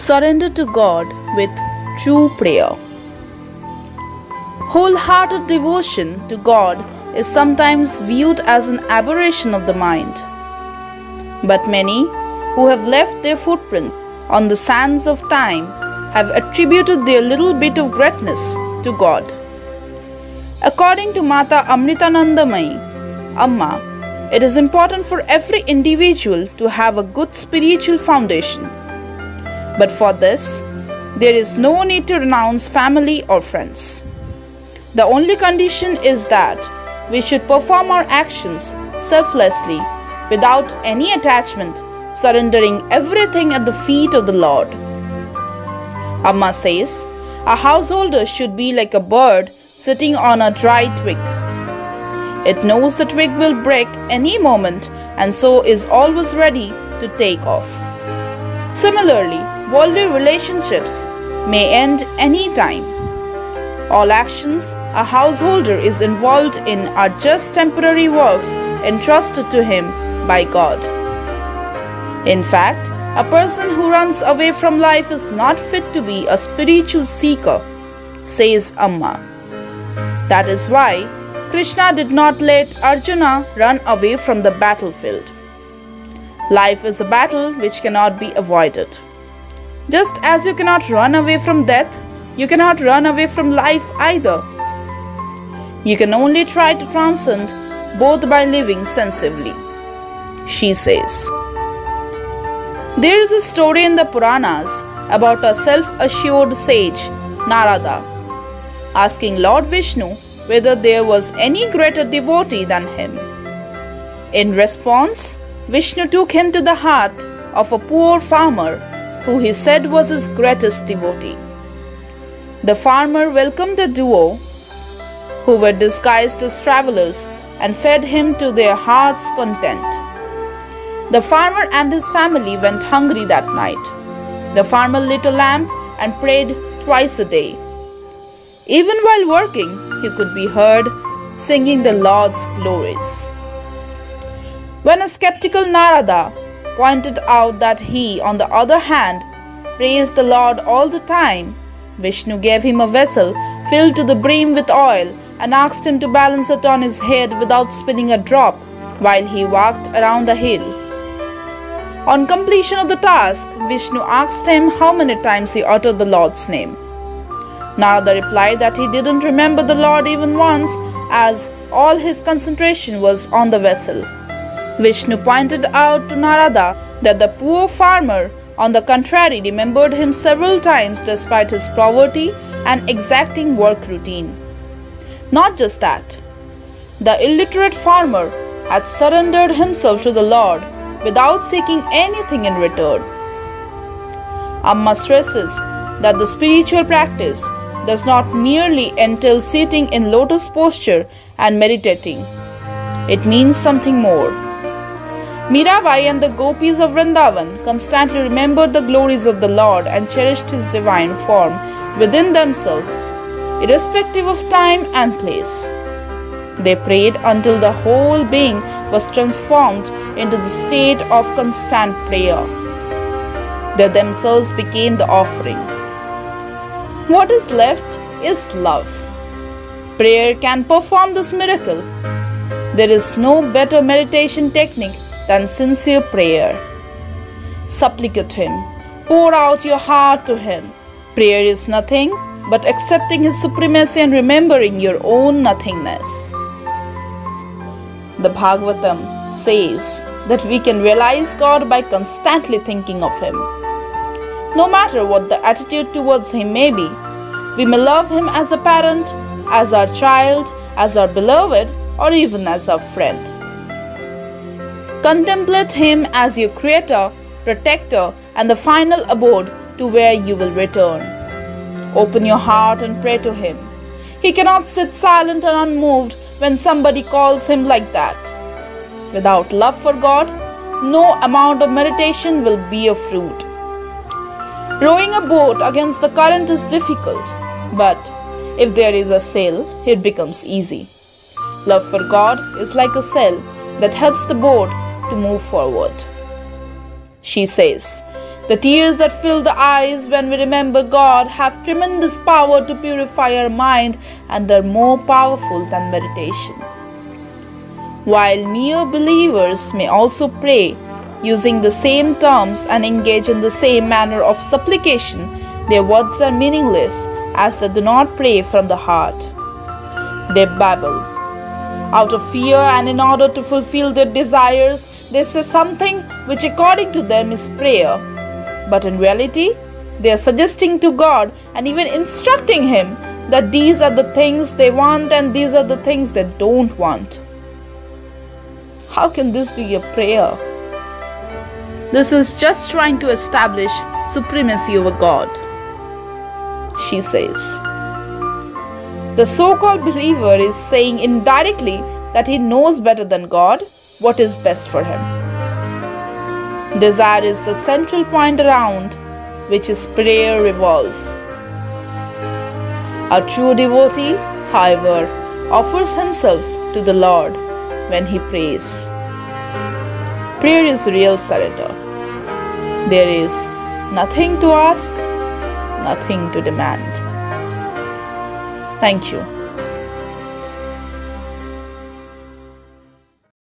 Surrender to God with true prayer. Wholehearted devotion to God is sometimes viewed as an aberration of the mind. But many who have left their footprint on the sands of time have attributed their little bit of greatness to God. According to Mata Amritanandamayi, Amma, it is important for every individual to have a good spiritual foundation. But for this, there is no need to renounce family or friends. The only condition is that we should perform our actions selflessly, without any attachment, surrendering everything at the feet of the Lord. Amma says, a householder should be like a bird sitting on a dry twig. It knows the twig will break any moment and so is always ready to take off. Similarly, worldly relationships may end any time. All actions a householder is involved in are just temporary works entrusted to him by God. In fact, a person who runs away from life is not fit to be a spiritual seeker, says Amma. That is why Krishna did not let Arjuna run away from the battlefield. Life is a battle which cannot be avoided. Just as you cannot run away from death, you cannot run away from life either. You can only try to transcend both by living sensibly, she says. There is a story in the Puranas about a self-assured sage, Narada, asking Lord Vishnu whether there was any greater devotee than him. In response, Vishnu took him to the hut of a poor farmer who he said was his greatest devotee. The farmer welcomed the duo, who were disguised as travelers, and fed him to their heart's content. The farmer and his family went hungry that night. The farmer lit a lamp and prayed twice a day. Even while working, he could be heard singing the Lord's glories. When a skeptical Narada pointed out that he, on the other hand, praised the Lord all the time, Vishnu gave him a vessel filled to the brim with oil and asked him to balance it on his head without spilling a drop while he walked around the hill. On completion of the task, Vishnu asked him how many times he uttered the Lord's name. Narada replied that he didn't remember the Lord even once, as all his concentration was on the vessel. Vishnu pointed out to Narada that the poor farmer, on the contrary, remembered him several times despite his poverty and exacting work routine. Not just that, the illiterate farmer had surrendered himself to the Lord without seeking anything in return. Amma stresses that the spiritual practice does not merely entail sitting in lotus posture and meditating. It means something more. Mirabai and the gopis of Vrindavan constantly remembered the glories of the Lord and cherished his divine form within themselves, irrespective of time and place. They prayed until the whole being was transformed into the state of constant prayer. They themselves became the offering. What is left is love. Prayer can perform this miracle. There is no better meditation technique than sincere prayer. Supplicate him. Pour out your heart to him. Prayer is nothing but accepting his supremacy and remembering your own nothingness. The Bhagavatam says that we can realize God by constantly thinking of him. No matter what the attitude towards him may be, we may love him as a parent, as our child, as our beloved, or even as our friend. Contemplate him as your creator, protector, and the final abode to where you will return. Open your heart and pray to him. He cannot sit silent and unmoved when somebody calls him like that. Without love for God, no amount of meditation will be of fruit. Rowing a boat against the current is difficult, but if there is a sail, it becomes easy. Love for God is like a sail that helps the boat to move forward. She says, The tears that fill the eyes when we remember God have tremendous power to purify our mind and are more powerful than meditation. While mere believers may also pray using the same terms and engage in the same manner of supplication, their words are meaningless as they do not pray from the heart. They babble. Out of fear and in order to fulfill their desires, they say something which according to them is prayer. But in reality, they are suggesting to God and even instructing Him that these are the things they want and these are the things they don't want. How can this be a prayer? This is just trying to establish supremacy over God, she says. The so-called believer is saying indirectly that he knows better than God what is best for him. Desire is the central point around which his prayer revolves. A true devotee, however, offers himself to the Lord when he prays. Prayer is real surrender. There is nothing to ask, nothing to demand. Thank you.